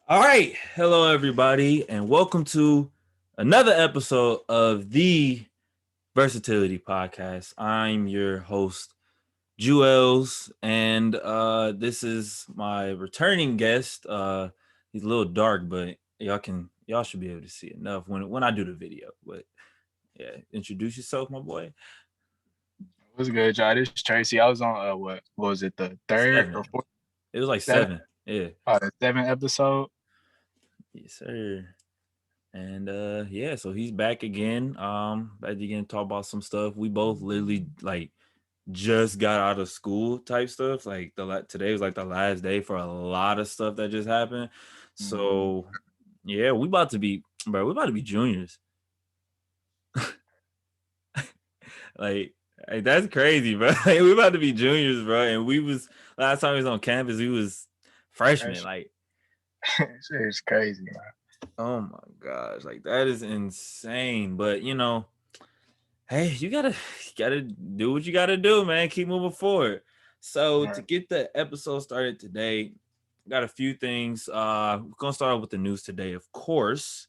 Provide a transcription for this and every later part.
All right. Hello, everybody, and welcome to another episode of the Versatility Podcast. I'm your host, Juelz, and this is my returning guest. He's a little dark, but y'all should be able to see enough when I do the video. But yeah, introduce yourself, my boy. What's good, y'all? This Tracy. I was on what was it, the third or Seven. fourth, It was like seventh, seven. Yeah. the seventh episode? Yes, sir. And yeah, so he's back again. Back again to talk about some stuff. We both literally like just got out of school type stuff. Like today was like the last day for a lot of stuff that just happened. Mhm. So yeah, we about to be juniors. Like that's crazy, bro. Like, we about to be juniors, bro. And we was last time we was on campus, we was freshmen. That Like, shit is crazy, man. oh my gosh, like that is insane. But hey, you gotta do what you gotta do, man. Keep moving forward. So to Right. get the episode started today, got a few things. We're gonna start with the news today, of course.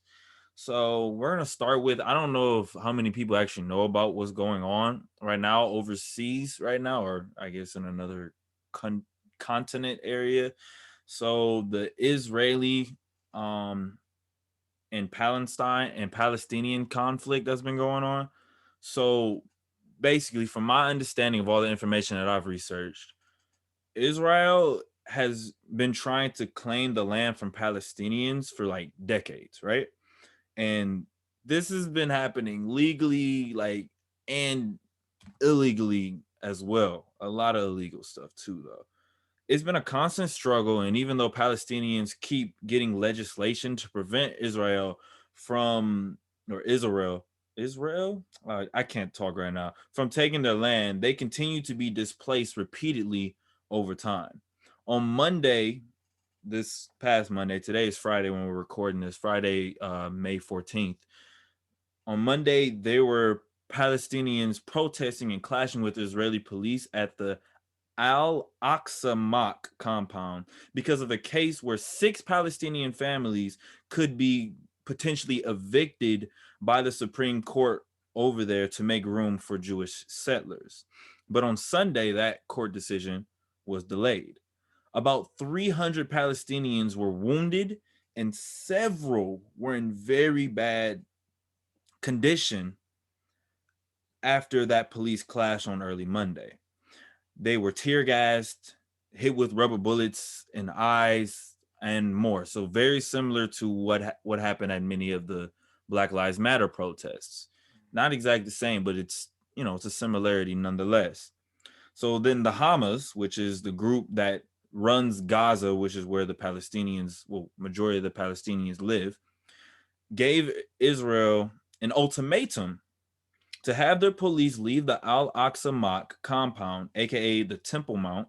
So we're gonna start with I don't know if how many people actually know about what's going on right now overseas right now, or I guess in another continent area. So the Israeli and Palestinian conflict that's been going on. So basically, from my understanding of all the information that I've researched, Israel has been trying to claim the land from Palestinians for like decades, right? And this has been happening legally, like, and illegally as well. A lot of illegal stuff too, though. It's been a constant struggle, and even though Palestinians keep getting legislation to prevent Israel from or Israel, I can't talk right now, from taking their land, they continue to be displaced repeatedly over time. On Monday, this past Monday, today is Friday when we're recording this, Friday, May 14th. On Monday, there were Palestinians protesting and clashing with Israeli police at the Al Aqsa Mosque compound because of a case where 6 Palestinian families could be potentially evicted by the Supreme Court over there to make room for Jewish settlers. But on Sunday, that court decision was delayed. About 300 Palestinians were wounded, and several were in very bad condition after that police clash on early Monday. They were tear gassed, hit with rubber bullets in the eyes, and more. So very similar to what happened at many of the Black Lives Matter protests. Not exactly the same, but it's a similarity nonetheless. So then the Hamas, which is the group that runs Gaza, which is where the Palestinians, well, majority of the Palestinians live, gave Israel an ultimatum to have their police leave the Al Aqsa Mosque compound, aka the Temple Mount,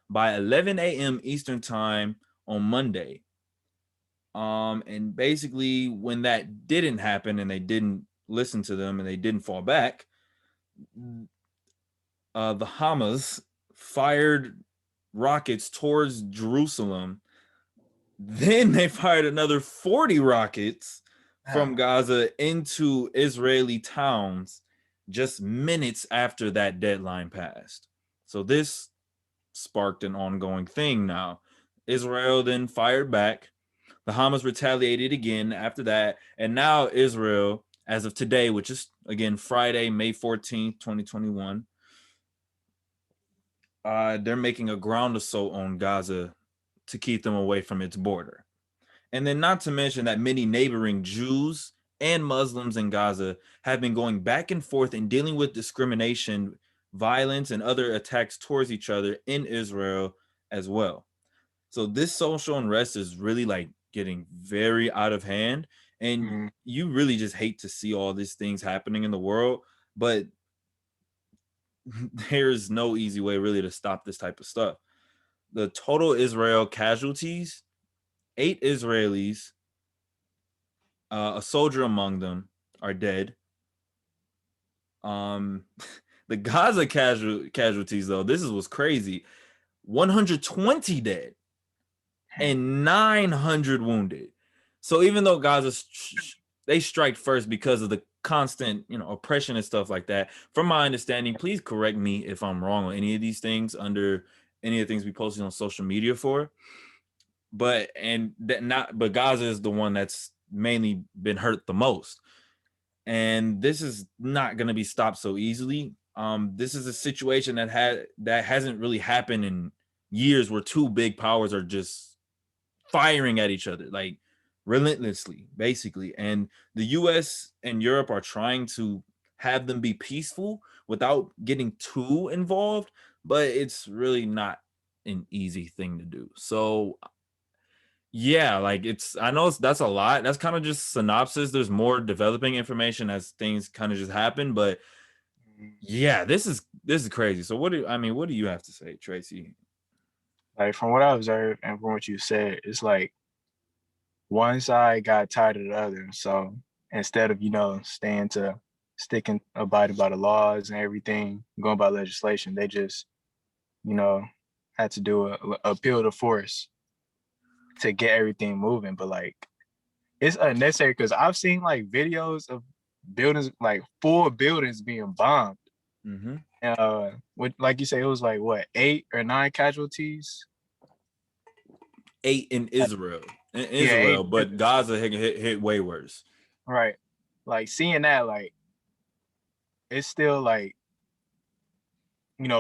by 11 a.m. Eastern time on Monday. And basically, when that didn't happen and they didn't listen to them and they didn't fall back, the Hamas fired rockets towards Jerusalem. Then they fired another 40 rockets from Damn. Gaza into Israeli towns just minutes after that deadline passed. So this sparked an ongoing thing now. Israel then fired back. The Hamas retaliated again after that. And now Israel, as of today, which is again Friday, May 14th, 2021, they're making a ground assault on Gaza to keep them away from its border. And then, not to mention that many neighboring Jews and Muslims in Gaza have been going back and forth and dealing with discrimination, violence, and other attacks towards each other in Israel as well. So, this social unrest is really like getting very out of hand. And Mhm. you really just hate to see all these things happening in the world. But there's no easy way really to stop this type of stuff. The total Israel casualties, 8 Israelis, a soldier among them, are dead. Um, the Gaza casualties, though, this is what's crazy. 120 dead. and 900 wounded. So even though Gaza they strike first because of the constant, oppression and stuff like that. From my understanding, please correct me if I'm wrong on any of these things under any of the things we posted on social media for. But Gaza is the one that's mainly been hurt the most. And this is not going to be stopped so easily. This is a situation that hasn't really happened in years, where two big powers are just firing at each other like relentlessly, basically. And the US and Europe are trying to have them be peaceful without getting too involved, but it's really not an easy thing to do. So yeah, like I know that's a lot. That's kind of just synopsis. There's more developing information as things kind of just happen, but yeah, this is crazy. So what do you have to say, Tracy? Like from what I observed and from what you said, it's like one side got tired of the other. So instead of, abiding by the laws and everything, going by legislation, they just, had to do a appeal to force to get everything moving. But like it's unnecessary because I've seen like videos of buildings, like full buildings being bombed. Mm-hmm. Like you say, it was like what, 8 or 9 casualties? 8 in Israel. Yeah, 8. But Gaza hit way worse. Right. Like seeing that, like it's still like,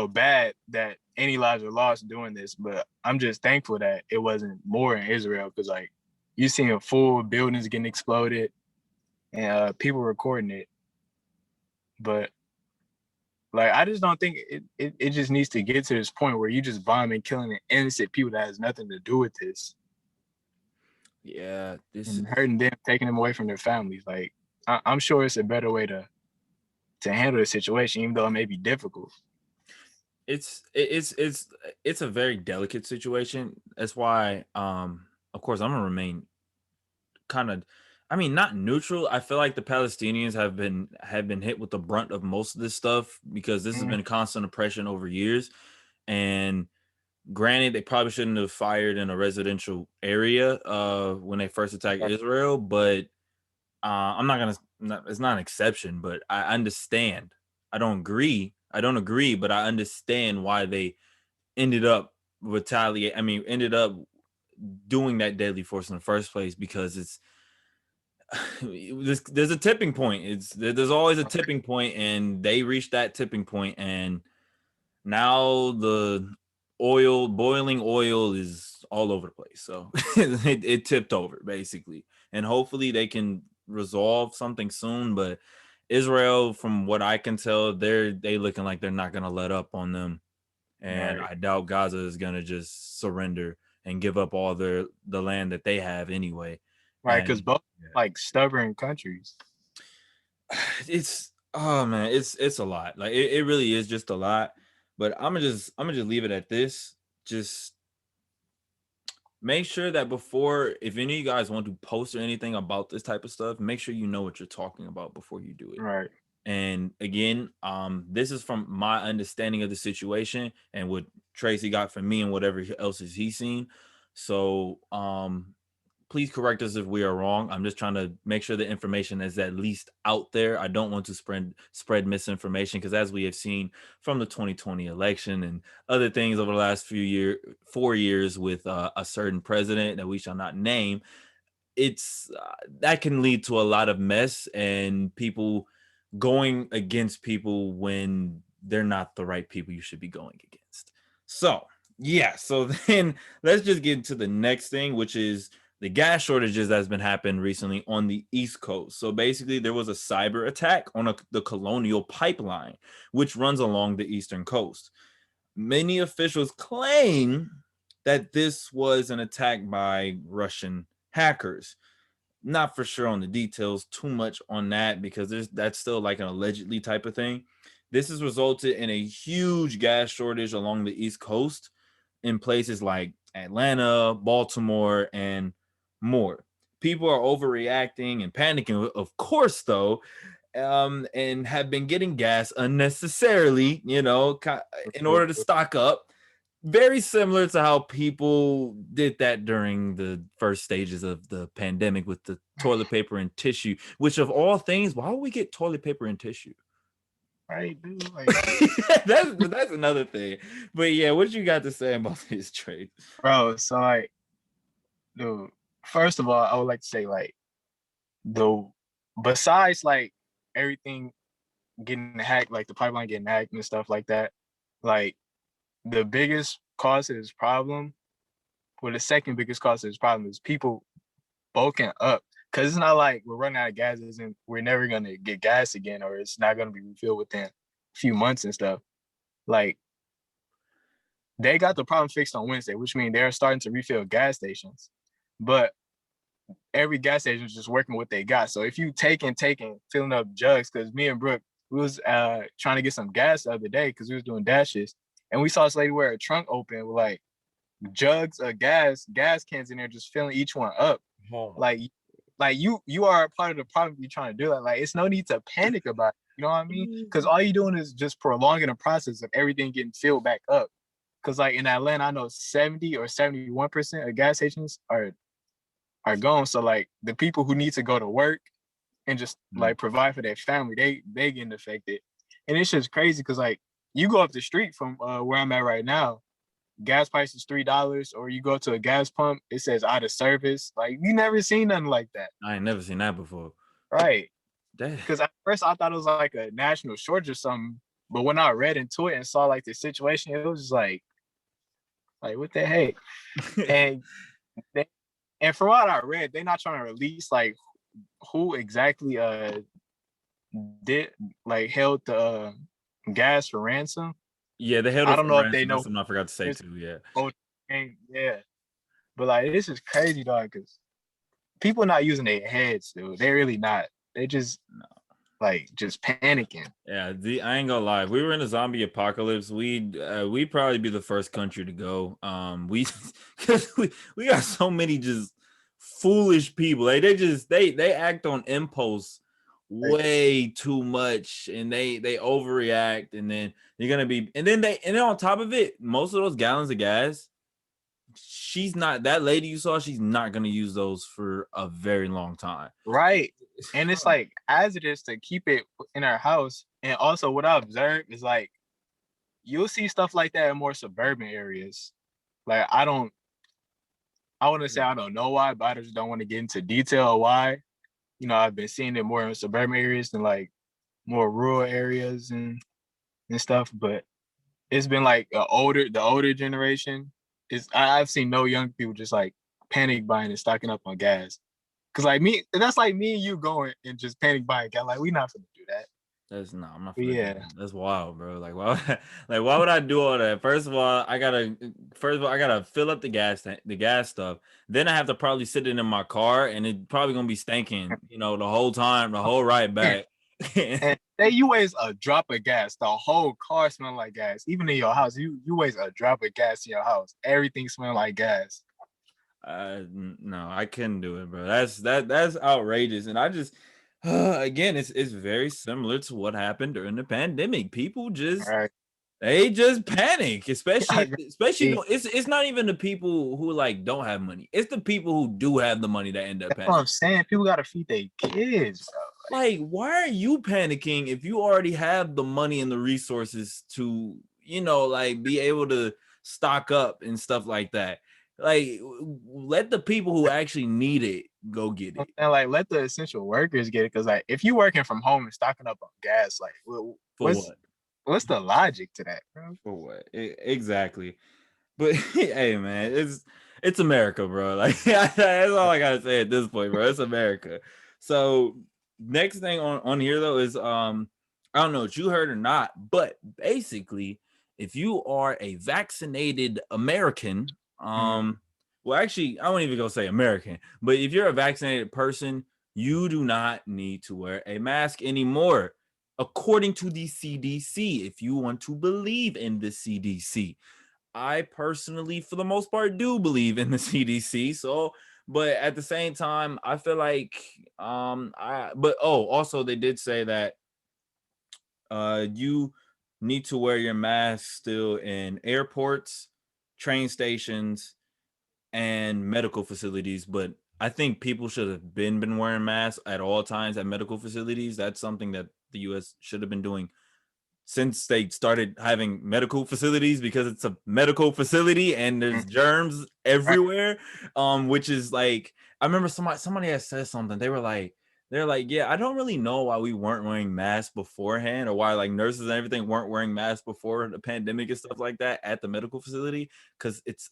bad that any lives are lost doing this, but I'm just thankful that it wasn't more in Israel, because like you seeing full buildings getting exploded and people recording it. But like I just don't think it just needs to get to this point where you just bombing, killing innocent people that has nothing to do with this. Yeah, this and is hurting them, taking them away from their families. Like I'm sure it's a better way to handle the situation, even though it may be difficult. It's a very delicate situation. That's why, of course, I'm gonna remain kind of, not neutral. I feel like the Palestinians have been hit with the brunt of most of this stuff, because this has been constant oppression over years. And granted, they probably shouldn't have fired in a residential area when they first attacked Israel, but I'm not gonna. It's not an exception, but I understand. I don't agree, but I understand why they ended up ended up doing that deadly force in the first place, because there's a tipping point. There's always a tipping point, and they reached that tipping point, and now the boiling oil is all over the place. So it tipped over, basically, and hopefully they can resolve something soon. But Israel, from what I can tell, they looking like they're not gonna let up on them, and Right. I doubt Gaza is gonna just surrender and give up all the land that they have anyway. Right, because both like stubborn countries. It's it's a lot. Like it really is just a lot. But I'm gonna just leave it at this. Just make sure that before, if any of you guys want to post or anything about this type of stuff, make sure you know what you're talking about before you do it. Right. And again, this is from my understanding of the situation and what Tracy got from me and whatever else he's seen. So please correct us if we are wrong. I'm just trying to make sure the information is at least out there. I don't want to spread misinformation, because as we have seen from the 2020 election and other things over the last 4 years with a certain president that we shall not name, it's that can lead to a lot of mess and people going against people when they're not the right people you should be going against. So yeah, so then let's just get into the next thing, which is the gas shortages that's been happening recently on the East Coast. So basically, there was a cyber attack on the Colonial Pipeline, which runs along the eastern coast. Many officials claim that this was an attack by Russian hackers. Not for sure on the details, too much on that, because that's still like an allegedly type of thing. This has resulted in a huge gas shortage along the East Coast in places like Atlanta, Baltimore, and more. People are overreacting and panicking, of course, though, and have been getting gas unnecessarily, in order to stock up. very similar to how people did that during the first stages of the pandemic with the toilet paper and tissue, which of all things, why would we get toilet paper and tissue? Right, dude. Like, That's another thing. But yeah, what you got to say about this trade? bro, so like, dude, first of all, I would like to say like the besides like everything getting hacked, like the pipeline getting hacked and stuff like that, like the biggest cause of this problem, well, the second biggest cause of this problem is people bulking up. Cause it's not like we're running out of gas and we're never gonna get gas again, or it's not gonna be refilled within a few months and stuff. Like they got the problem fixed on Wednesday, which means they're starting to refill gas stations. But every gas station is just working what they got. So if you taking, filling up jugs, because me and Brooke, we was trying to get some gas the other day because we was doing dashes, and we saw this lady wear a trunk open with like jugs of gas cans in there, just filling each one up. Oh. Like you are a part of the problem. You're trying to do that. Like it's no need to panic about it. You know what I mean? Because all you're doing is just prolonging the process of everything getting filled back up. Because like in Atlanta, I know 70 or 71% of gas stations are gone. So like the people who need to go to work and just like provide for their family, they getting affected. And it's just crazy because like you go up the street from where I'm at right now, gas price is $3, or you go to a gas pump, it says out of service. Like you never seen nothing like that. I ain't never seen that before. Right. Damn. Because at first I thought it was like a national shortage or something. But when I read into it and saw like the situation, it was just like what the heck? And from what I read, they're not trying to release like who exactly did like held the gas for ransom. Yeah, they held it. I don't know ransom. if they know. That's something I forgot to say too. Yeah. Oh, yeah. But like this is crazy, dog. Because people not using their heads, dude. They really not. They just just panicking. Yeah, I ain't gonna lie. If we were in a zombie apocalypse, we'd probably be the first country to go. Because we got so many just foolish people. Like they act on impulse way too much, and they overreact, and then you're gonna be, and then on top of it, most of those gallons of gas, she's not, that lady you saw, she's not gonna use those for a very long time. Right. And it's like as it is to keep it in our house. And also what I observed is like you'll see stuff like that in more suburban areas. Like I want to say I don't know why, but I just don't want to get into detail why. You know, I've been seeing it more in suburban areas than like more rural areas and stuff. But it's been like the older generation is I've seen no young people just like panic buying and stocking up on gas. Cause like me, that's like me and you going and just panic buying gas. Like we not gonna do that. I'm not. Yeah, That's wild, bro. Like why would I do all that? First of all, I gotta fill up the gas stuff. Then I have to probably sit it in my car, and it probably gonna be stinking, the whole time, the whole ride back. And say you waste a drop of gas, the whole car smell like gas. Even in your house, you waste a drop of gas in your house, everything smell like gas. No, I couldn't do it, bro. That's outrageous, and I just again, it's very similar to what happened during the pandemic. People they just panic, especially it's not even the people who like don't have money. It's the people who do have the money that end up panicking. That's what I'm saying. People gotta feed their kids, bro. Like, why are you panicking if you already have the money and the resources to, like be able to stock up and stuff like that? Like, let the people who actually need it go get it. And like let the essential workers get it. Cause like if you working from home and stocking up on gas, like what's the logic to that, bro? For what? Exactly. But hey, man, it's America, bro. Like that's all I gotta say at this point, bro. It's America. So next thing on here though is I don't know if you heard or not, but basically, if you are a vaccinated American, well, actually, I won't even go say American, but if you're a vaccinated person, you do not need to wear a mask anymore, according to the CDC. If you want to believe in the CDC, I personally, for the most part, do believe in the CDC. So, but at the same time, I feel like, also they did say that, you need to wear your mask still in airports, train stations, and medical facilities. But I think people should have been wearing masks at all times at medical facilities. That's something that the U.S. should have been doing since they started having medical facilities, because it's a medical facility and there's germs Right. everywhere. Which is like, I remember somebody had said something. They're like, yeah, I don't really know why we weren't wearing masks beforehand, or why like nurses and everything weren't wearing masks before the pandemic and stuff like that at the medical facility. Because it's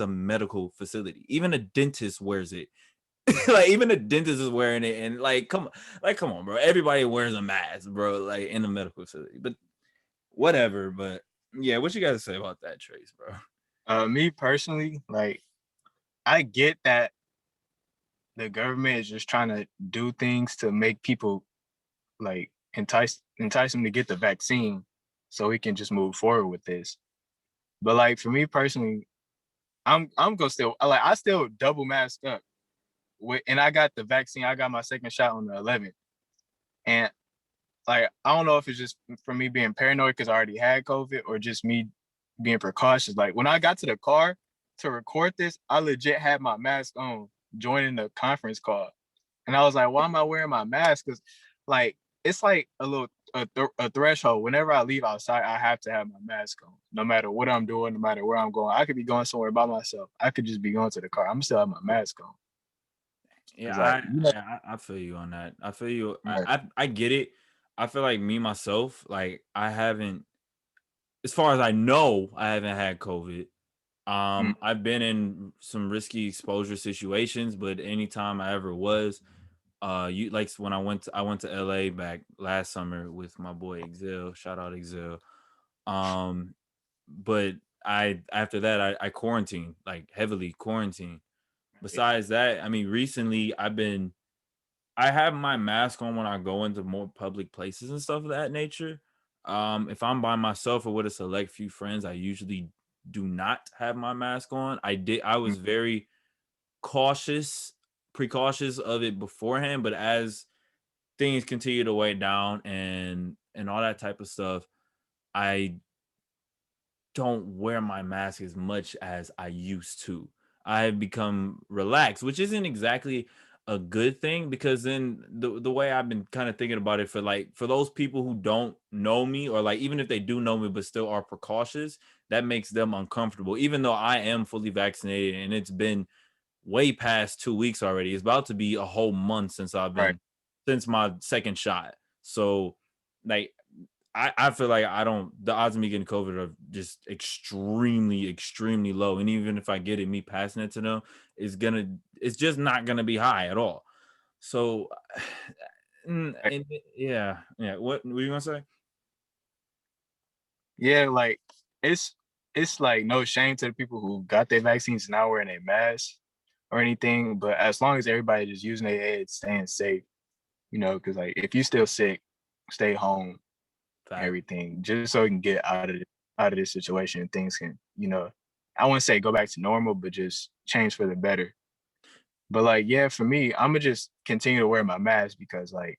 a medical facility. Even a dentist wears it. Like even the dentist is wearing it, and like come on, bro. Everybody wears a mask, bro. Like in the medical facility, but whatever. But yeah, what you got to say about that, Trace, bro? Me personally, like I get that the government is just trying to do things to make people like entice them to get the vaccine so we can just move forward with this. But like for me personally, I'm gonna still like I still double mask up and I got the vaccine. I got my second shot on the 11th, and like I don't know if it's just from me being paranoid because I already had COVID or just me being precautious. Like when I got to the car to record this, I legit had my mask on, joining the conference call, and I was like, "Why am I wearing my mask?" Because like it's like a threshold. Whenever I leave outside, I have to have my mask on, no matter what I'm doing, no matter where I'm going. I could be going somewhere by myself. I could just be going to the car. I'm still have my mask on. Yeah, Cause like I feel you on that. I feel you. right. I get it. I feel like me myself, like I haven't, as far as I know, I haven't had COVID. Mm, I've been in some risky exposure situations, but anytime I ever was, you like when I went to LA back last summer with my boy Exil. Shout out Exil. Um, but I after that I quarantined, like heavily quarantined. Besides that, I mean, recently I have my mask on when I go into more public places and stuff of that nature. If I'm by myself or with a select few friends, I usually do not have my mask on. I mm, was very cautious, precautious of it beforehand, but as things continue to weigh down and all that type of stuff, I don't wear my mask as much as I used to. I have become relaxed, which isn't exactly a good thing, because then the way I've been kind of thinking about it, for those people who don't know me, or like even if they do know me but still are precautious, that makes them uncomfortable. Even though I am fully vaccinated and it's been way past 2 weeks already. It's about to be a whole month right. since my second shot. So like I feel like the odds of me getting COVID are just extremely, extremely low. And even if I get it, me passing it to them it's just not gonna be high at all. So Right. yeah. What were you gonna say? Yeah, like it's it's like no shame to the people who got their vaccines not wearing a mask or anything, but as long as everybody just using their head, staying safe, because like if you still sick, stay home, Fact. everything, just so you can get out of this situation and things can, I wouldn't say go back to normal, but just change for the better. But like, yeah, for me, I'm gonna just continue to wear my mask because like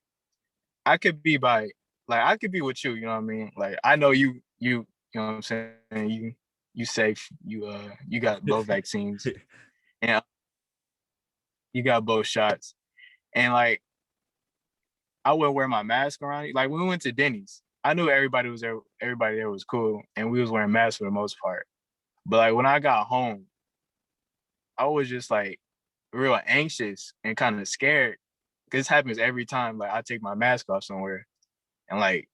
I could be by like I could be with you, you know what I mean? Like I know you know what I'm saying, you safe, you got both vaccines and you got both shots. And like I would wear my mask around you. Like when we went to Denny's, I knew everybody there was cool and we was wearing masks for the most part. But like when I got home, I was just like real anxious and kind of scared. Cause this happens every time like I take my mask off somewhere and like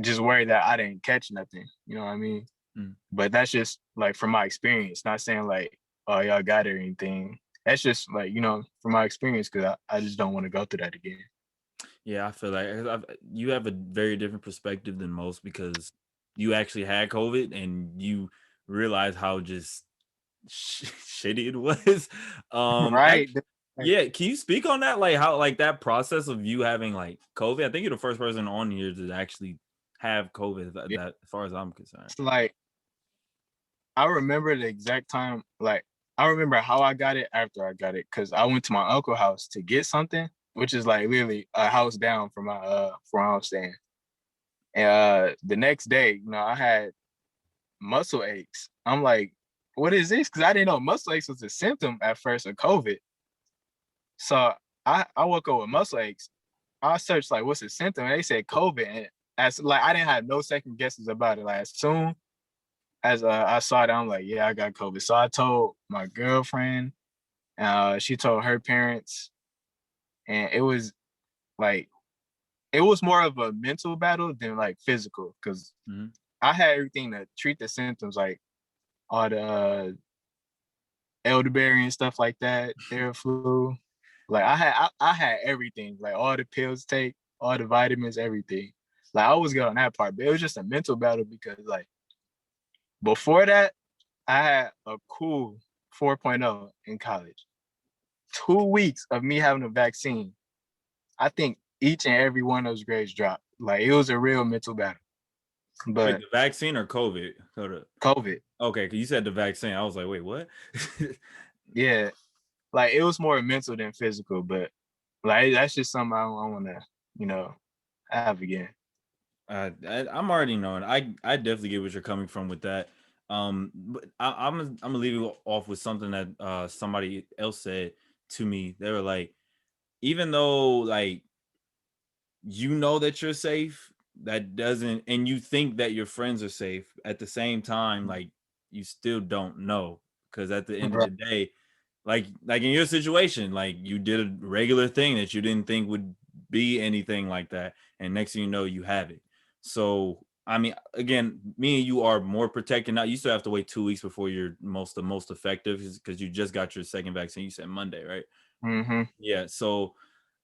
just worried that I didn't catch nothing. You know what I mean? Mm. But that's just like from my experience, not saying like, oh y'all got it or anything. That's just like, from my experience, because I just don't want to go through that again. Yeah, I feel like you have a very different perspective than most, because you actually had COVID and you realize how just shitty it was. Right. Yeah, can you speak on that? Like how like that process of you having like COVID? I think you're the first person on here to actually have COVID. Yeah. As far as I'm concerned. It's like I remember the exact time, like I remember how I got it after I got it, because I went to my uncle's house to get something, which is like literally a house down from my from where I was staying. And the next day, I had muscle aches. I'm like, what is this? Because I didn't know muscle aches was a symptom at first of COVID. So I woke up with muscle aches. I searched like what's the symptom, and they said COVID. And as like I didn't have no second guesses about it. Like as soon as I saw it, I'm like, yeah, I got COVID. So I told my girlfriend. She told her parents, and it was like it was more of a mental battle than like physical because I had everything to treat the symptoms, like all the elderberry and stuff like that, Theraflu. Like I had everything, like all the pills to take, all the vitamins, everything. Like I was good on that part, but it was just a mental battle because like before that, I had a cool 4.0 in college. 2 weeks of me having a vaccine, I think each and every one of those grades dropped. Like it was a real mental battle. But wait, the vaccine or COVID? COVID. Okay, because you said the vaccine. I was like, wait, what? Yeah. Like it was more mental than physical, but like that's just something I want to, have again. I'm already knowing. I definitely get what you're coming from with that. But I'm gonna leave you off with something that somebody else said to me. They were like, even though like you know that you're safe, that doesn't, and you think that your friends are safe at the same time, like you still don't know, because at the end of the day, like in your situation, like you did a regular thing that you didn't think would be anything like that, and next thing you know, you have it. So I mean, again, me and you are more protected now. You still have to wait 2 weeks before you're the most effective because you just got your second vaccine. You said Monday, right? Mm-hmm. Yeah. So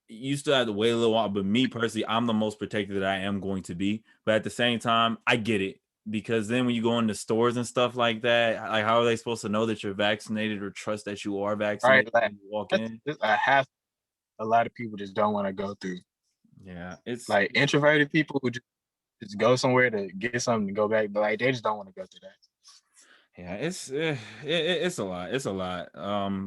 you still have to wait a little while, but me personally, I'm the most protected that I am going to be. But at the same time, I get it, because then when you go into stores and stuff like that, like how are they supposed to know that you're vaccinated or trust that you are Right. vaccinated Like when you walk in? a lot of people just don't want to go through. Yeah, it's Like introverted people who just go somewhere to get something to go back, but like they just don't want to go through that. yeah, it's a lot. It's a lot.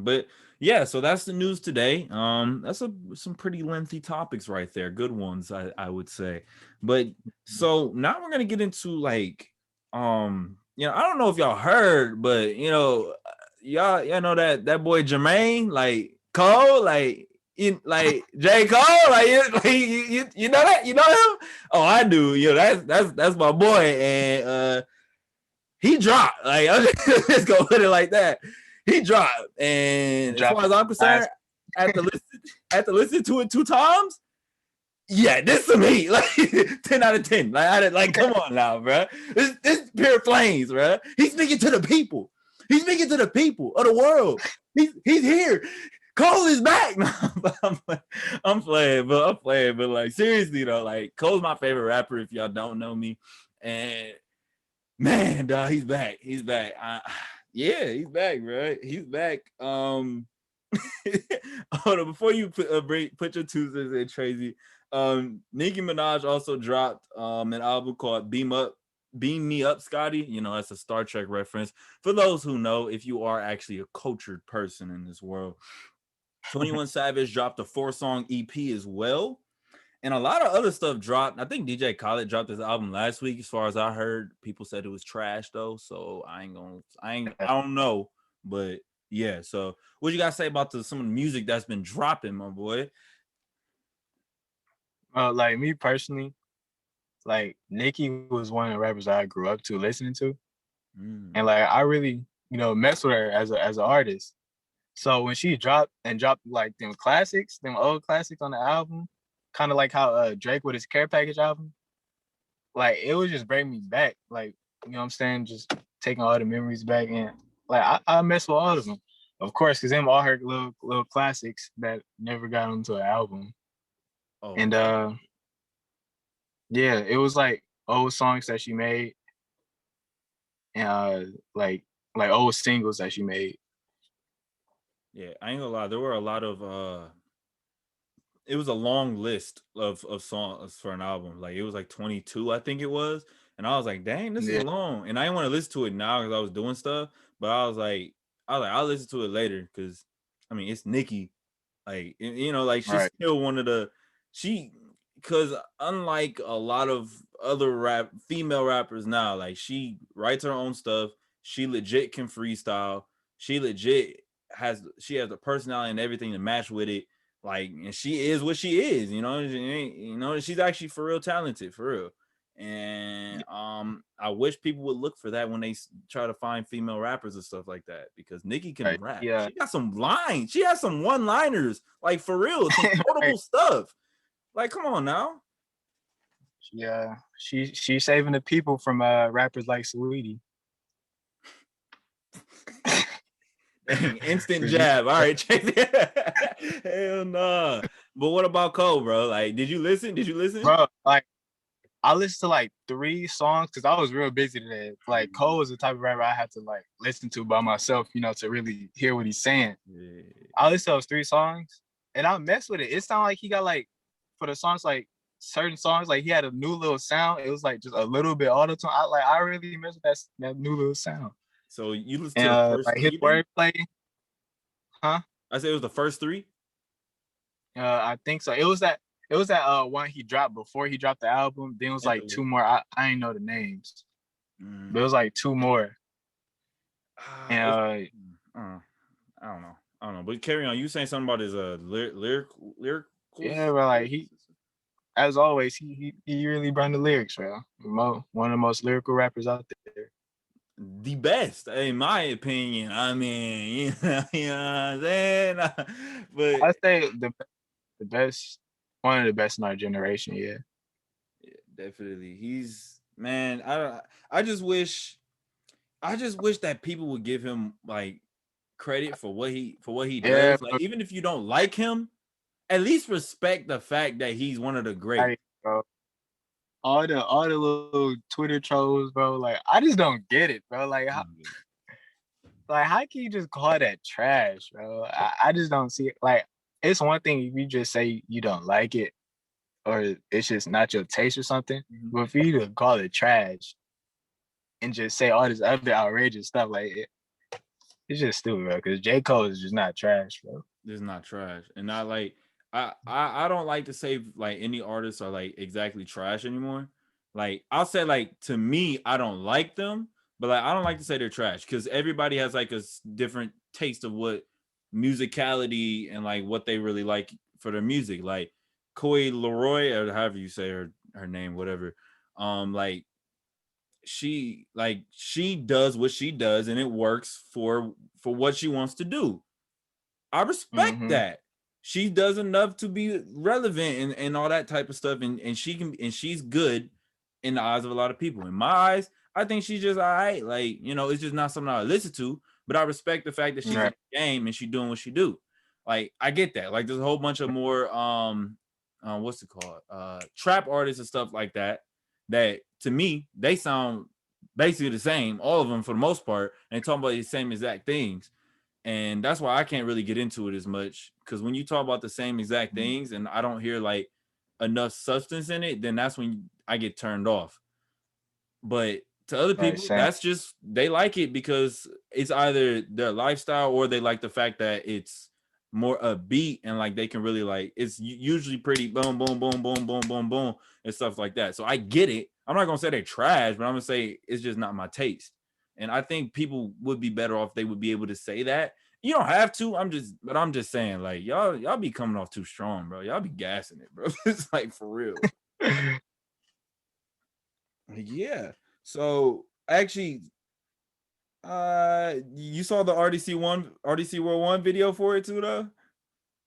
But yeah, so that's the news today. That's some pretty lengthy topics right there. Good ones, I would say. But so now we're gonna get into like, I don't know if y'all heard, but y'all know that boy Jermaine, like Cole, like like J. Cole, like you know that, you know him? Oh, I do. That's my boy, and he dropped. Like, I'm just gonna put it like that. He dropped, and as far as I'm concerned, after listening to it 2 times, yeah, this is me. Like 10 out of 10. Like come on now, bro. This pure flames, bro. He's speaking to the people. He's speaking to the people of the world. He's here. Cole is back. I'm playing, but like seriously though, like Cole's my favorite rapper. If y'all don't know me, and man, dog, he's back. He's back. Yeah, he's back, bro. He's back. Hold on, before you put your two cents in, Tracy. Nicki Minaj also dropped an album called Beam Me Up, Scotty. That's a Star Trek reference. For those who know, if you are actually a cultured person in this world. 21 Savage dropped a 4-song EP as well. And a lot of other stuff dropped. I think DJ Khaled dropped his album last week. As far as I heard, people said it was trash though. So I don't know. But yeah. So what you guys say about some of the music that's been dropping, my boy? Like me personally, like Nicki was one of the rappers I grew up to listening to, and like I really, mess with her as an artist. So when she dropped like them classics, them old classics on the album, kind of like how Drake with his Care Package album, like it would just bring me back. Like, you know what I'm saying? Just taking all the memories back, and like I mess with all of them. Of course, because them all her little classics that never got onto an album. Oh, And yeah, it was like old songs that she made, and like old singles that she made. yeah, I ain't gonna lie. There were a lot of it was a long list of songs for an album. Like it was like 22, I think it was. And I was like, dang, this is long. And I didn't want to listen to it now because I was doing stuff. But I was like, I'll listen to it later because I mean it's Nicki. Like, like she's still one of the because unlike a lot of other female rappers now, like she writes her own stuff. She legit can freestyle. She legit has a personality and everything to match with it. Like, and she is what she is, she's actually for real talented, for real. And I wish people would look for that when they try to find female rappers and stuff like that, because Nicki can rap. Yeah. She got some lines. She has some one-liners, like, for real, some notable stuff. Like, come on now. Yeah, she's saving the people from rappers like Saweetie. Instant jab. All right, check that. Hell nah. But what about Cole, bro? Like, did you listen? Bro, like, I listened to like 3 songs because I was real busy today. Like, Cole is the type of rapper I had to like listen to by myself, to really hear what he's saying. Yeah. I listened to those 3 songs and I messed with it. It sounded like he got like, for the songs, like certain songs, like he had a new little sound. It was like just a little bit auto-tune. I really messed with that new little sound. So you listened to the first like 3? His wordplay, huh? I said it was the first 3. I think so. It was that one he dropped before he dropped the album. Then it was like 2 more. I ain't know the names, but it was like 2 more. And I don't know. But carry on. You saying something about his lyrical? Yeah, but like he, as always, he really brought the lyrics, bro. One of the most lyrical rappers out there. The best, in my opinion. I mean, you know what I'm saying? But I'd say the best, one of the best in our generation. Yeah, definitely. He's, man. I just wish that people would give him like credit for what he does. Like, even if you don't like him, at least respect the fact that he's one of the greats. Bro. All the little Twitter trolls, bro. Like, I just don't get it, bro. Like, how can you just call that trash, bro? I just don't see it. Like, it's one thing if you just say you don't like it, or it's just not your taste or something. Mm-hmm. But for you to call it trash and just say all this other outrageous stuff, like, it's just stupid, bro. Because J. Cole is just not trash, bro. It's not trash, and not like. I don't like to say like any artists are like exactly trash anymore. Like, I'll say, like, to me, I don't like them, but like, I don't like to say they're trash, because everybody has like a different taste of what musicality and like what they really like for their music. Like Koi Leroy, or however you say her name, whatever. Like she does what she does and it works for what she wants to do. I respect that. She does enough to be relevant and all that type of stuff, and she's good in the eyes of a lot of people. In my eyes, I think she's just all right. Like, it's just not something I listen to, but I respect the fact that she's in the game and she's doing what she do. Like, I get that. Like, there's a whole bunch of more what's it called? Trap artists and stuff like that to me, they sound basically the same, all of them for the most part, and talking about the same exact things. And that's why I can't really get into it as much, because when you talk about the same exact things and I don't hear like enough substance in it, then that's when I get turned off. But to other people, that's just, they like it because it's either their lifestyle or they like the fact that it's more upbeat and like they can really like, it's usually pretty boom, boom, boom, boom, boom, boom, boom, and stuff like that. So I get it. I'm not going to say they're trash, but I'm going to say it's just not my taste. And I think people would be better off, they would be able to say that. You don't have to. I'm just saying, like, y'all be coming off too strong, bro. Y'all be gassing it, bro. It's like, for real. Yeah. So actually, you saw the RDC World 1 video for it too, though?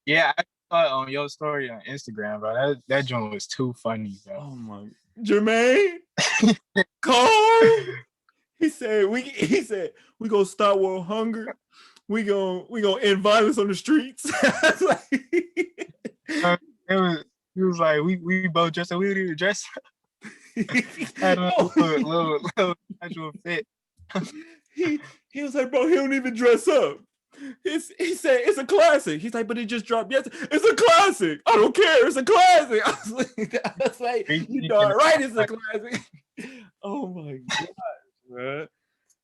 Yeah, I saw it on your story on Instagram, bro. That joint was too funny, bro. Oh my, Jermaine Cole. He said we gonna stop world hunger. We gonna end violence on the streets. He was like, we both dressed up. We didn't even dress up. Had a little casual fit. He was like, bro, he don't even dress up. He said it's a classic. He's like, but it just dropped yesterday. It's a classic. I don't care. It's a classic. I was like, you darn right, it's a classic. Oh my god, bro.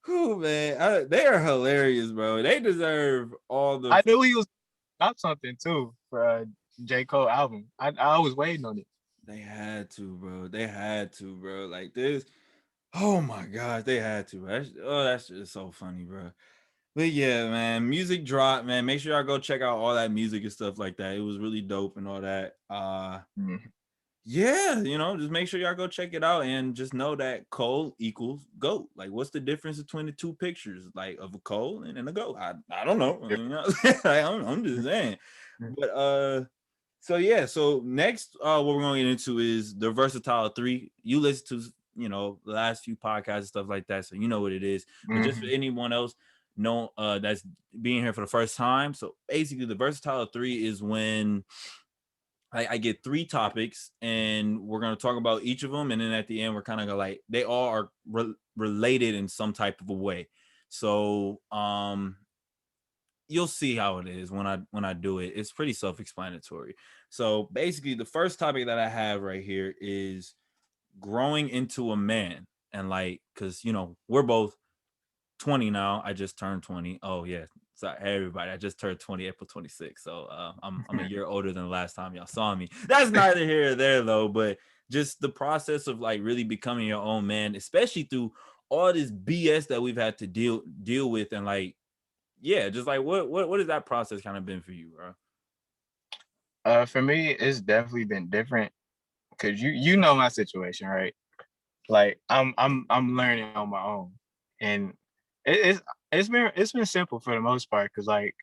Who, man? They are hilarious, bro. They deserve all the. I knew he was up something too for J. Cole album. I was waiting on it. They had to, bro. Like this. Oh my god, they had to. That's just so funny, bro. But yeah, man, music drop, man. Make sure y'all go check out all that music and stuff like that. It was really dope and all that. Mhm. Yeah, just make sure y'all go check it out and just know that Cole equals GOAT. Like, what's the difference between the two pictures, like of a Cole and a GOAT? I don't know. Like, I'm just saying. But so yeah, so next what we're gonna get into is the Versatile 3. You listen to the last few podcasts and stuff like that, so you know what it is. But just for anyone else that's being here for the first time, so basically the Versatile 3 is when I get 3 topics and we're going to talk about each of them, and then at the end we're kind of like they all are related in some type of a way. So you'll see how it is when I do it. It's pretty self-explanatory. So basically the first topic that I have right here is growing into a man. And like, because we're both 20 now. I just turned 20. Oh yeah. Sorry, hey everybody. I just turned 20 April 26th. So I'm a year older than the last time y'all saw me. That's neither here or there though, but just the process of like really becoming your own man, especially through all this BS that we've had to deal with. And like, yeah, just like what has that process kind of been for you, bro? For me, it's definitely been different because you know my situation, right? Like I'm learning on my own, and it's been simple for the most part because like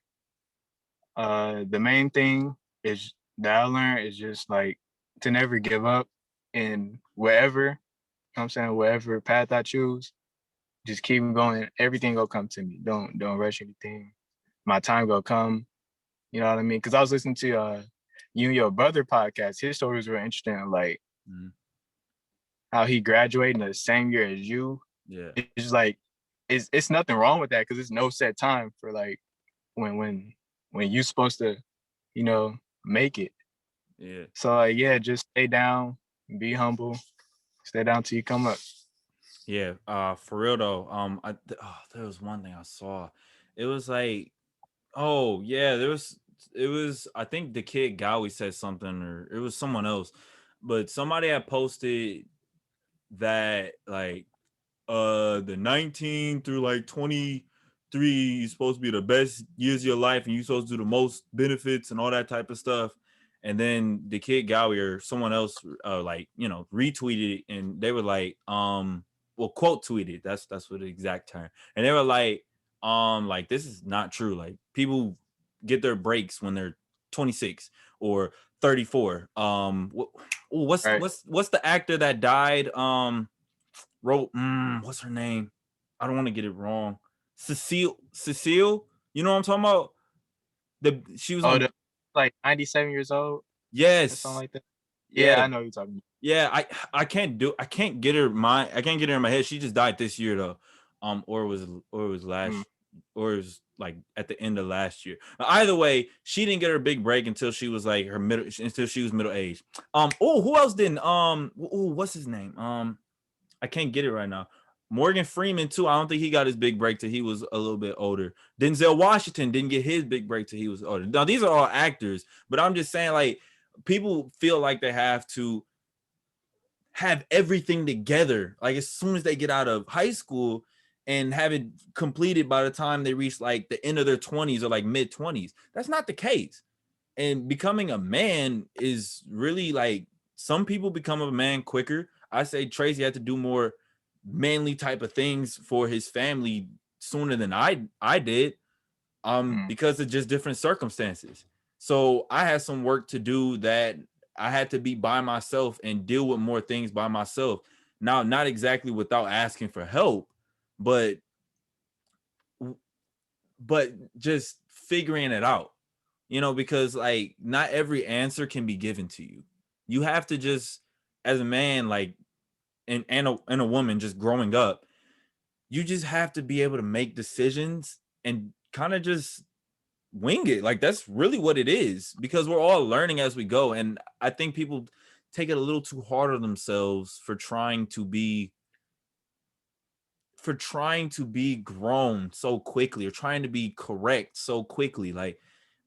the main thing is that I learned is just like to never give up in wherever, you know what I'm saying, whatever path I choose, just keep going. Everything will come to me. Don't rush anything. My time will come. You know what I mean? Because I was listening to you and your brother podcast. His stories were interesting. Like how he graduated in the same year as you. Yeah. It's like it's nothing wrong with that because it's no set time for like when you're supposed to, make it. Yeah. So like yeah, just stay down, be humble, stay down till you come up. Yeah, for real though. There was one thing I saw. It was like, oh yeah, it was I think the kid Gowie said something, or it was someone else, but somebody had posted that like the 19 through like 23 is supposed to be the best years of your life and you're supposed to do the most benefits and all that type of stuff. And then the kid Gowie or someone else retweeted it, and they were like quote tweeted, that's what the exact term, and they were like this is not true. Like people get their breaks when they're 26 or 34. What's Right. what's the actor that died wrote what's her name? I don't want to get it wrong. Cecile, you know what I'm talking about? She was Oh, on. the like 97 years old or something Yes. like that. Yeah, Yeah. I know you're talking. Yeah, I can't get her in my head. She just died this year though. Or it was Mm. last, or it was like at the end of last year. But either way, she didn't get her big break until she was like until she was middle aged. Who else didn't? What's his name? I can't get it right now. Morgan Freeman too. I don't think he got his big break till he was a little bit older. Denzel Washington didn't get his big break till he was older. Now these are all actors, but I'm just saying like people feel like they have to have everything together like as soon as they get out of high school and have it completed by the time they reach like the end of their 20s or like mid 20s. That's not the case. And becoming a man is really like some people become a man quicker. I say Tracy had to do more manly type of things for his family sooner than I did Mm. because of just different circumstances. So I had some work to do that I had to be by myself and deal with more things by myself. Now, not exactly without asking for help, but just figuring it out, because like not every answer can be given to you. You have to just, as a man, like, and a woman just growing up, you just have to be able to make decisions and kind of just wing it. Like that's really what it is, because we're all learning as we go. And I think people take it a little too hard on themselves for trying to be grown so quickly or trying to be correct so quickly. Like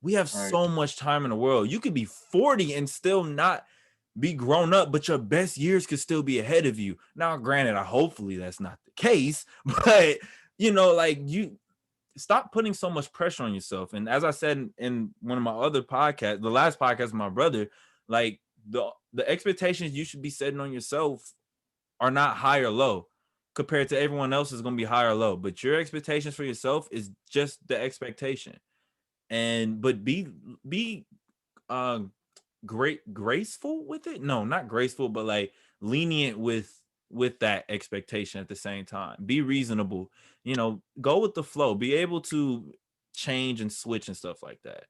we have Right. so much time in the world. You could be 40 and still not be grown up, but your best years could still be ahead of you. Now, granted, hopefully that's not the case, but like you stop putting so much pressure on yourself. And as I said in one of my other podcasts, the last podcast with my brother, like the expectations you should be setting on yourself are not high or low compared to everyone else is going to be high or low, but your expectations for yourself is just the expectation. But be uh graceful with it. No, not graceful, but like lenient with that expectation at the same time. Be reasonable, go with the flow, be able to change and switch and stuff like that.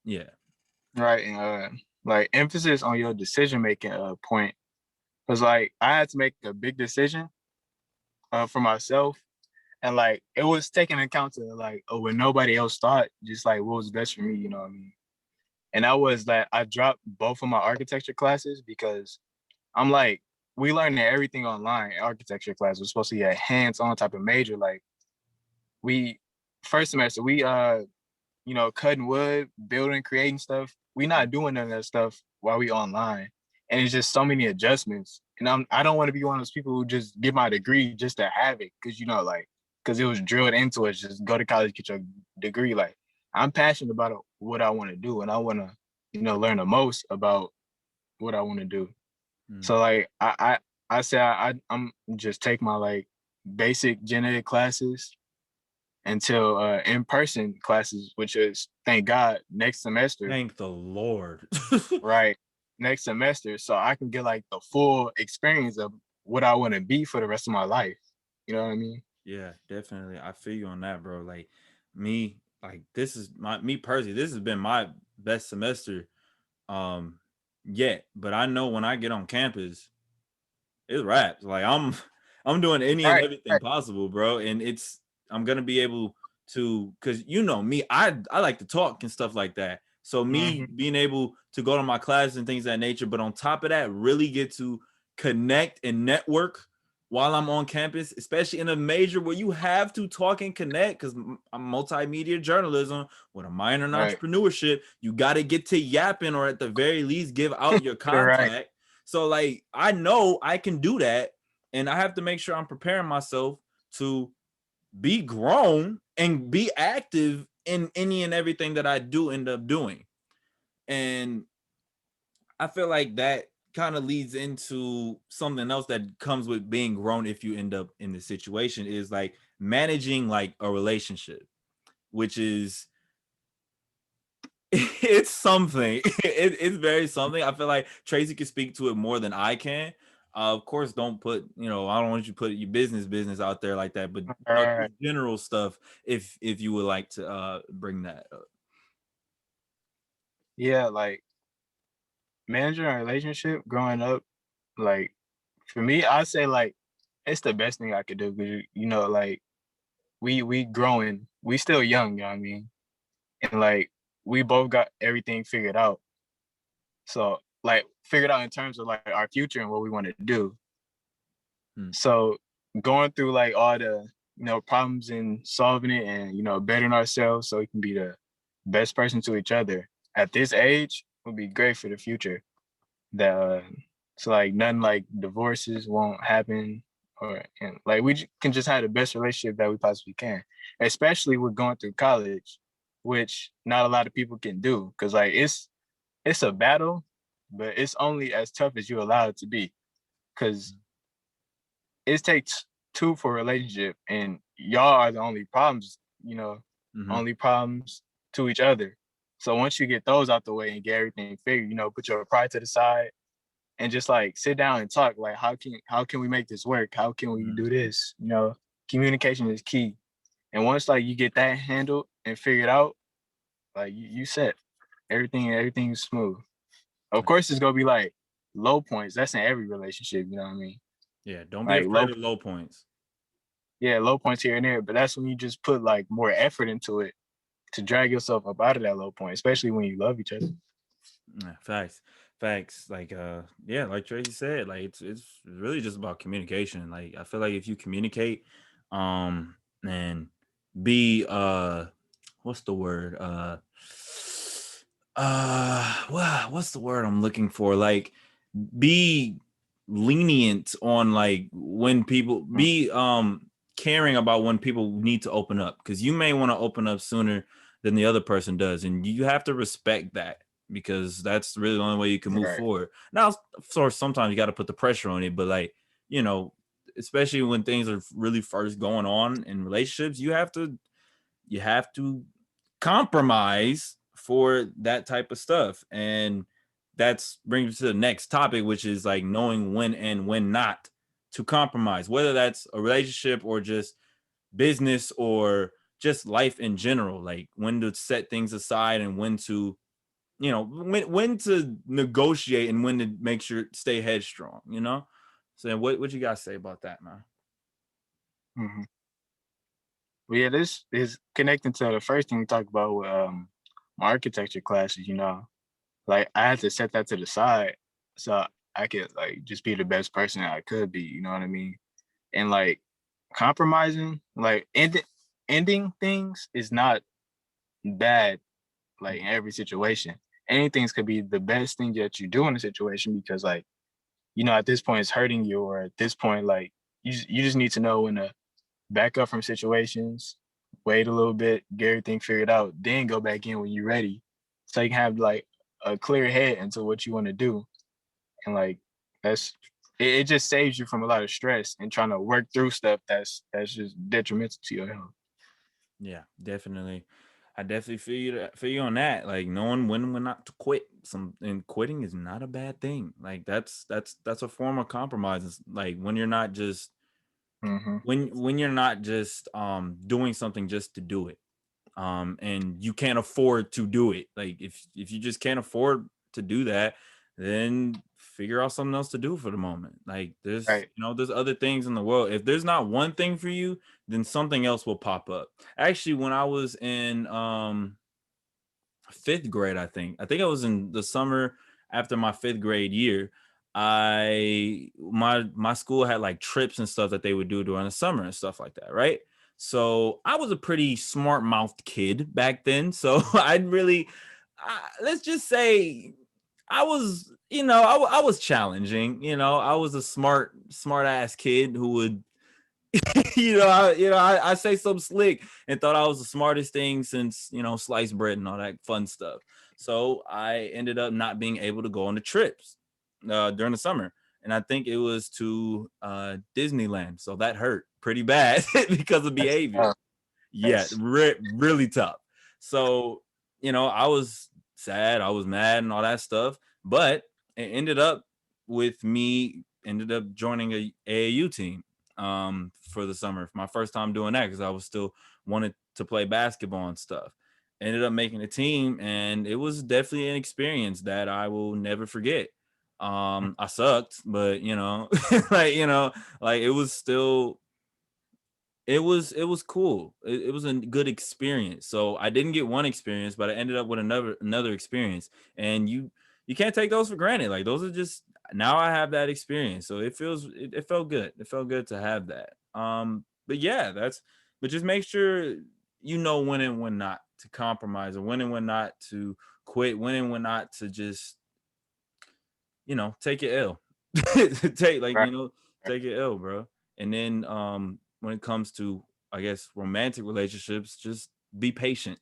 Yeah. Right. And like emphasis on your decision making point. Because like I had to make a big decision for myself. And like it was taking account to like when nobody else thought, just like what was best for me, you know what I mean? And that was that I dropped both of my architecture classes because I'm like, we learning everything online. Architecture class was supposed to be a hands-on type of major. Like we first semester, we cutting wood, building, creating stuff. We not doing none of that stuff while we online. And it's just so many adjustments. And I don't want to be one of those people who just get my degree just to have it. Cause because it was drilled into us, just go to college, get your degree. Like I'm passionate about what I want to do, and I want to, learn the most about what I want to do. So like I say I'm just take my like basic gen ed classes until in-person classes, which is thank God next semester. Thank the Lord. Right. Next semester. So I can get like the full experience of what I want to be for the rest of my life. You know what I mean? Yeah, definitely. I feel you on that, bro. Like me, like this is me personally, this has been my best semester yet. But I know when I get on campus, it's raps. Like I'm doing any and Right. everything possible, bro. And I'm gonna be able to, because me, I like to talk and stuff like that. So me being able to go to my classes and things of that nature, but on top of that, really get to connect and network while I'm on campus, especially in a major where you have to talk and connect, because I'm multimedia journalism with a minor in Right. entrepreneurship. You got to get to yapping, or at the very least give out your Right. contact. So like, I know I can do that, and I have to make sure I'm preparing myself to be grown and be active in any and everything that I do end up doing. And I feel like that kind of leads into something else that comes with being grown if you end up in this situation, is like managing like a relationship, which is it's something. It's very something. I feel like Tracy can speak to it more than I can. Of course, don't put, I don't want you to put your business out there like that, but Right. general stuff, if you would like to bring that up. Yeah, like managing a relationship growing up, like for me, I say like it's the best thing I could do because like we growing, we still young, you know what I mean? And like we both got everything figured out. So like figured out in terms of like our future and what we want to do. So going through like all the problems and solving it and bettering ourselves so we can be the best person to each other at this age would be great for the future. That so like nothing like divorces won't happen, and like we can just have the best relationship that we possibly can, especially with going through college, which not a lot of people can do because like it's a battle, but it's only as tough as you allow it to be, because it takes two for a relationship, and y'all are the only problems, only problems to each other. So once you get those out the way and get everything figured, put your pride to the side and just like sit down and talk. Like how can we make this work? How can we do this? Communication is key. And once like you get that handled and figured out, like you set everything's smooth. Of course, it's gonna be like low points. That's in every relationship. You know what I mean? Yeah, don't be Like afraid of low points. Yeah, low points here and there, but that's when you just put like more effort into it to drag yourself up out of that low point, especially when you love each other. Facts. Like yeah, like Tracy said, like it's really just about communication. Like I feel like if you communicate and be what's the word, what's the word I'm looking for, like be lenient on like when people be caring about when people need to open up, because you may want to open up sooner than the other person does, and you have to respect that, because that's really the only way you can move Right. forward. Now, of course, sometimes you got to put the pressure on it, but like, you know, especially when things are really first going on in relationships, you have to compromise for that type of stuff. And that's brings me to the next topic, which is like knowing when and when not to compromise, whether that's a relationship or just business or just life in general, like when to set things aside and when to, you know, when to negotiate and when to make sure stay headstrong, you know. So what you guys say about that, man? Mm-hmm. Well, yeah, this is connecting to the first thing we talked about with my architecture classes. Like I had to set that to the side so I could like just be the best person that I could be. You know what I mean? And like compromising, like ending things is not bad. Like in every situation, anything could be the best thing that you do in a situation because like at this point it's hurting you, or at this point like you just need to know when to back up from situations, wait a little bit, get everything figured out, then go back in when you're ready. So you can have like a clear head into what you want to do. And like that's it just saves you from a lot of stress and trying to work through stuff that's just detrimental to your health. Yeah, definitely. I definitely feel you on that. Like knowing when not to quit. And quitting is not a bad thing. Like that's a form of compromise. It's like when you're not just Mm-hmm. when you're not just doing something just to do it. And you can't afford to do it. Like if you just can't afford to do that, then figure out something else to do for the moment. Like there's, Right. you know, there's other things in the world. If there's not one thing for you, then something else will pop up. Actually, when I was in fifth grade, I think it was in the summer after my fifth grade year, my school had like trips and stuff that they would do during the summer and stuff like that, right? So I was a pretty smart mouthed kid back then. So let's just say I was, you know, I was challenging. You know, I was a smart ass kid who would I say something slick and thought I was the smartest thing since, you know, sliced bread and all that fun stuff. So I ended up not being able to go on the trips during the summer. And I think it was to Disneyland. So that hurt pretty bad because of That's behavior. Yeah, that's really tough. So, you know, I was sad, I was mad and all that stuff. But it ended up joining a AAU team for the summer. My first time doing that because I was still wanted to play basketball and stuff. Ended up making a team, and it was definitely an experience that I will never forget. I sucked, but like it was still it was cool. It was a good experience. So I didn't get one experience, but I ended up with another experience. And you can't take those for granted. Like those are just now I have that experience. So it felt good. It felt good to have that. But yeah, but just make sure you know when and when not to compromise, or when and when not to quit, when and when not to just, you know, take it ill. take like, right. you know, take it ill, bro. And then when it comes to, I guess, romantic relationships, just be patient.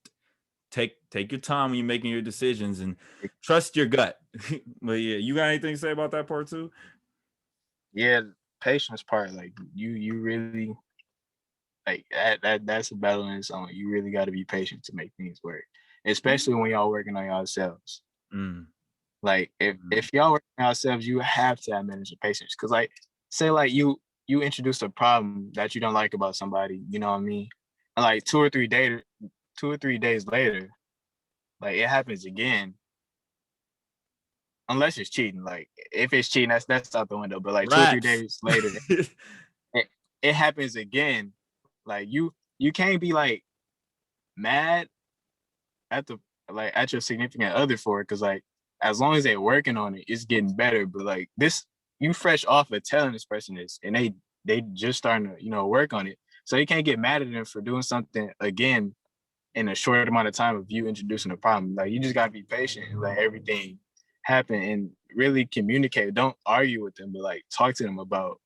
Take your time when you're making your decisions and trust your gut. But yeah, you got anything to say about that part too? Yeah, patience part, like you really like that's a battle in its own. You really got to be patient to make things work, especially when y'all working on yourselves. Mm, Like if mm. if y'all working on yourselves, you have to have management patience. Cause like say like you introduce a problem that you don't like about somebody, you know what I mean? And like 2 or 3 days later, like it happens again. Unless it's cheating. Like if it's cheating, that's out the window. But like two or three Raps. days later, it, it happens again. Like you can't be like mad at the like at your significant other for it, because like as long as they're working on it, it's getting better. But like this, you fresh off of telling this person this, and they just starting to work on it, so you can't get mad at them for doing something again in a short amount of time of you introducing a problem. Like you just gotta be patient and let everything happen and really communicate. Don't argue with them, but like talk to them about,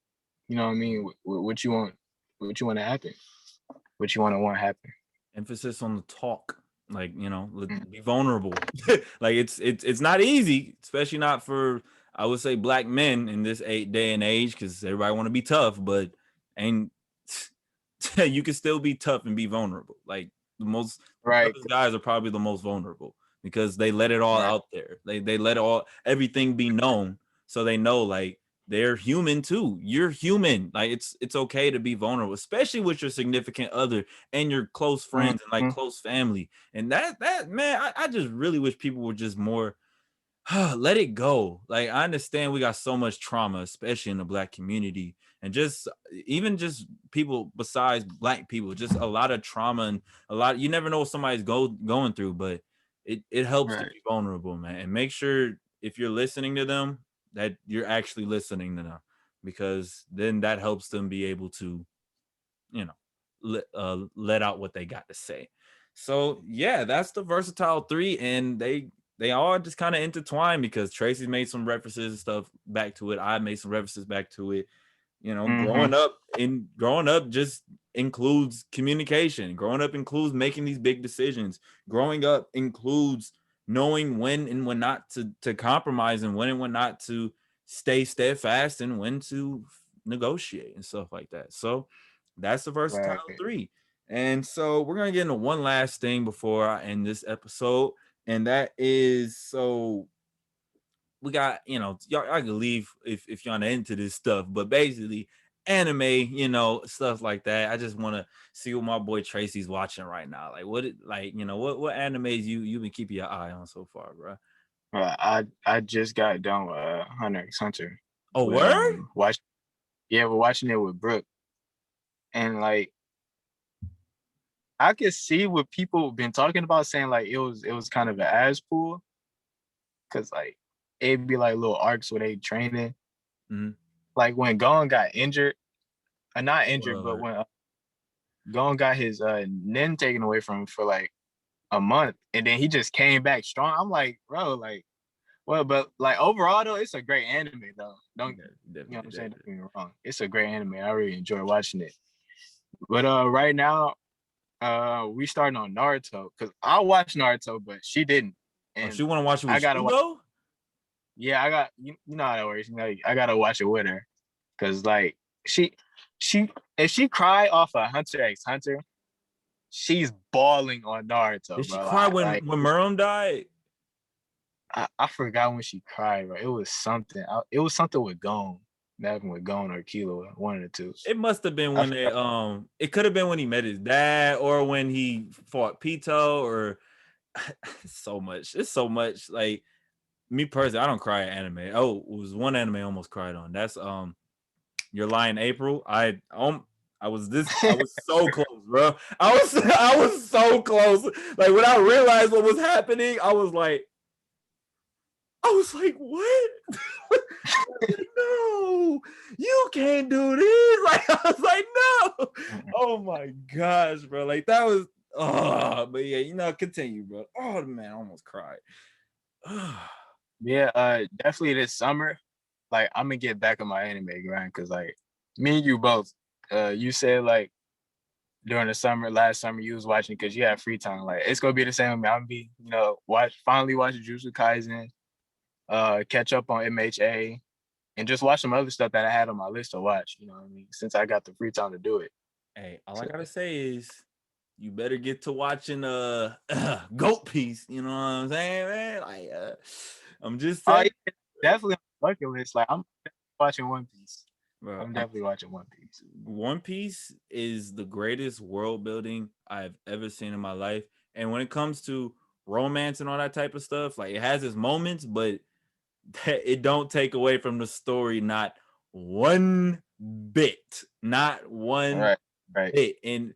you know what I mean, what you want, to happen, what you want happen. Emphasis on the talk, like, be vulnerable. Like it's not easy, especially not for, I would say, Black men in this day and age, because everybody want to be tough, but ain't you can still be tough and be vulnerable. Like the Right. toughest guys are probably the most vulnerable because they let it all out there. They let everything be known, so they know, like, they're human too. You're human. Like it's okay to be vulnerable, especially with your significant other and your close friends and like close family. And that man, I just really wish people were just more let it go. Like, I understand we got so much trauma, especially in the Black community, and just even just people besides Black people, just a lot of trauma and a lot. You never know what somebody's going through, but it helps to be vulnerable, man. And make sure if you're listening to them that you're actually listening to them, because then that helps them be able to, let out what they got to say. So yeah, that's the Versatile 3, and they all just kind of intertwine because Tracy made some references and stuff back to it. I made some references back to it. Growing up just includes communication. Growing up includes making these big decisions. Growing up includes knowing when and when not to compromise, and when not to stay steadfast, and when to negotiate and stuff like that. So that's the Versatile 3. And so we're gonna get into one last thing before I end this episode, and that is, so we got, y'all, I can leave if you're not into this stuff, but basically anime, stuff like that. I just want to see what my boy Tracy's watching right now. Like what animes you've been keeping your eye on so far, bro? I just got done with Hunter x Hunter. Oh, word? We're watching it with Brooke, and like I could see what people been talking about, saying like it was kind of an ass pool, because like it'd be like little arcs where they training. Like when Gon got injured, not injured, but when Gon got his nin taken away from him for like a month, and then he just came back strong. I'm like, bro, like, well, but like overall though, it's a great anime though. Don't you know what I'm saying? Don't get me wrong. It's a great anime. I really enjoy watching it. But right now, we starting on Naruto, because I watched Naruto, but she didn't. And she want to watch it with you though? Yeah, I got you know how that works. I gotta watch it with her, because like she if she cry off of Hunter x Hunter, she's bawling on Naruto. Did she cry when Muram died? I forgot when she cried, bro. It was something. It was something with Gon. Nothing with Gon or Kilo, one of the two. It must have been when they it could have been when he met his dad, or when he fought Pito, or it's so much. Like, me personally, I don't cry at anime. Oh, it was one anime I almost cried on. That's Your Lie in April. I was so close, bro. I was so close. Like, when I realized what was happening, I was like, what? No, you can't do this. Like, I was like, no. Oh my gosh, bro. Like, that was but yeah, continue, bro. Oh man, I almost cried. Yeah, definitely this summer. Like, I'm gonna get back on my anime grind, because like me and you both, you said like during the last summer you was watching because you had free time. Like, it's gonna be the same with me. I'm gonna be, finally watch Jujutsu Kaisen, catch up on MHA, and just watch some other stuff that I had on my list to watch, you know what I mean, since I got the free time to do it. Hey, all I gotta say is you better get to watching Goat Piece, you know what I'm saying, man? Like, I'm just saying. Yeah, definitely on the bucket list. Like, I'm watching One Piece. Bro, I'm definitely watching One Piece. One Piece is the greatest world building I've ever seen in my life. And when it comes to romance and all that type of stuff, like, it has its moments, but it don't take away from the story, not one bit. Not one bit. And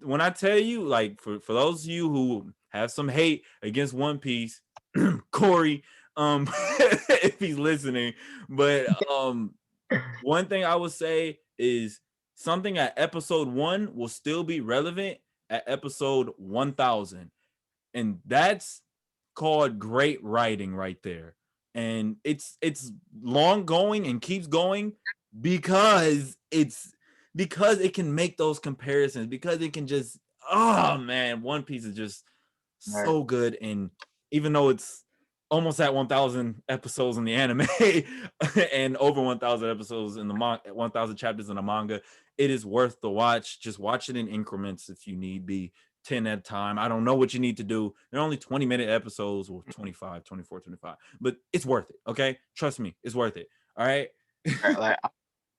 when I tell you, like, for those of you who have some hate against One Piece, Corey, if he's listening, but one thing I would say is something at episode 1 will still be relevant at episode 1000, and that's called great writing right there. and it's long going and keeps going because it can make those comparisons, because it can just, oh man, One Piece is just Right. so good. And even though it's almost at 1,000 episodes in the anime and over 1,000 episodes in the 1,000 chapters in the manga, it is worth the watch. Just watch it in increments if you need be, 10 at a time. I don't know what you need to do. They're only 20-minute episodes, or 25, 24, 25, but it's worth it. Okay, trust me, it's worth it. All right. Right, like I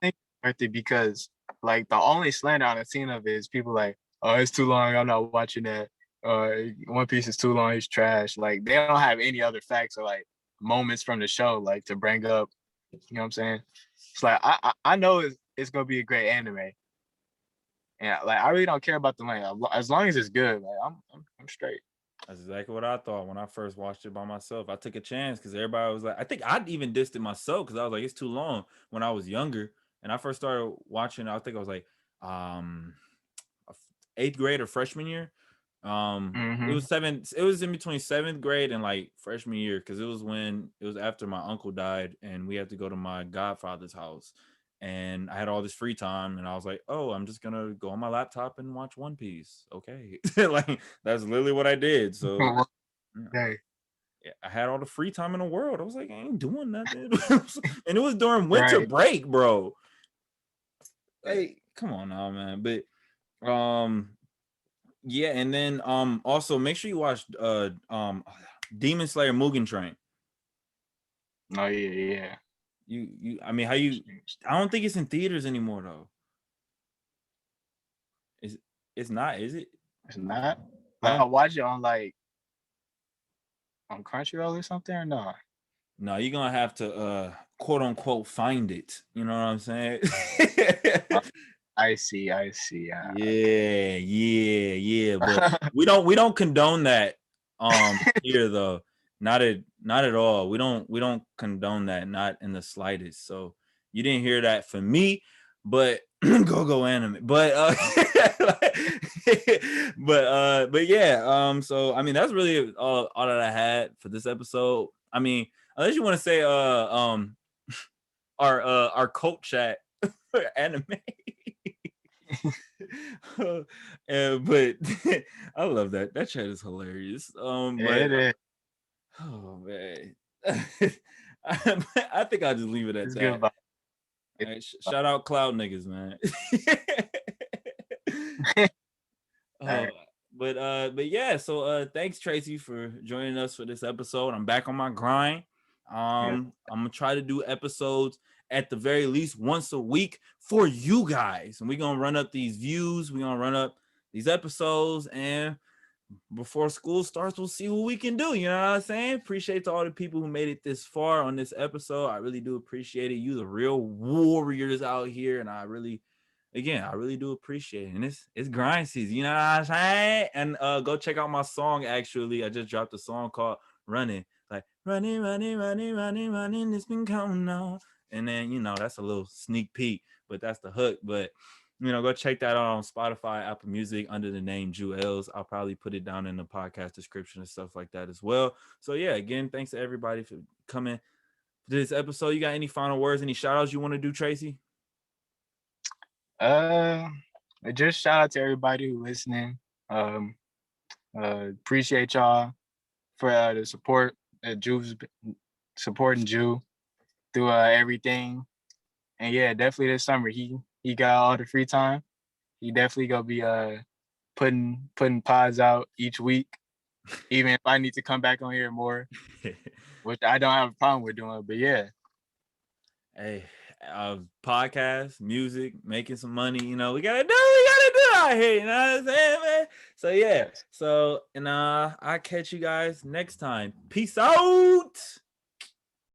think it's worth it because like the only slander I've seen of it is people like, oh, it's too long, I'm not watching that. One Piece is too long, it's trash. Like they don't have any other facts or like moments from the show like to bring up. You know what I'm saying? It's like I know it's gonna be a great anime, and like I really don't care about the length as long as it's good. Like I'm straight. That's exactly what I thought when I first watched it by myself. I took a chance because everybody was like, I think I'd even dissed it myself because I was like, it's too long when I was younger. And I first started watching, I think I was like um 8th grade or freshman year. It was in between 7th grade and like freshman year, because it was after my uncle died and we had to go to my godfather's house. And I had all this free time, and I was like, "Oh, I'm just gonna go on my laptop and watch One Piece." Okay, like that's literally what I did. So Hey, yeah, I had all the free time in the world. I was like, I ain't doing nothing, and it was during winter right. break, bro. Hey, come on now, man. But yeah, and then also make sure you watch Demon Slayer Mugen Train. Oh yeah. You I mean, how you I don't think it's in theaters anymore though. It's not, is it? It's not. I Like I don't watch it on like on Crunchyroll or something or no? No, you're gonna have to quote unquote find it. You know what I'm saying? Uh, I see. Yeah. But we don't condone that here though. Not at all. We don't condone that, not in the slightest. So you didn't hear that from me, but go anime. But but yeah, so I mean that's really all that I had for this episode. I mean, unless you want to say our cult chat anime. But I love that. That chat is hilarious. But It is. oh man. I think I'll just leave it at It's good that. vibe. All right, shout out Cloud niggas, man. uh, but yeah, so thanks Tracy for joining us for this episode. I'm back on my grind. Yeah. I'm gonna try to do episodes at the very least once a week for you guys, and we're gonna run up these views, we're gonna run up these episodes, and before school starts, we'll see what we can do. You know what I'm saying? Appreciate to all the people who made it this far on this episode. I really do appreciate it. You the real warriors out here, and I really do appreciate it. And it's grind season, you know what I'm saying? And go check out my song. Actually, I just dropped a song called Runnin. Like running, it's been coming on. And then that's a little sneak peek, but that's the hook. But go check that out on Spotify, Apple Music under the name Juelz. I'll probably put it down in the podcast description and stuff like that as well. So yeah, again, thanks to everybody for coming to this episode. You got any final words, any shout outs you want to do, Tracy? Just shout out to everybody who's listening. Appreciate y'all for the support. Jew's supporting Jew through everything, and yeah, definitely this summer he got all the free time. He definitely gonna be putting pods out each week, even if I need to come back on here more, which I don't have a problem with doing. But yeah, Hey, podcast, music, making some money, we gotta do out here, you know what I'm saying, man? So yeah, so and I'll catch you guys next time. Peace out.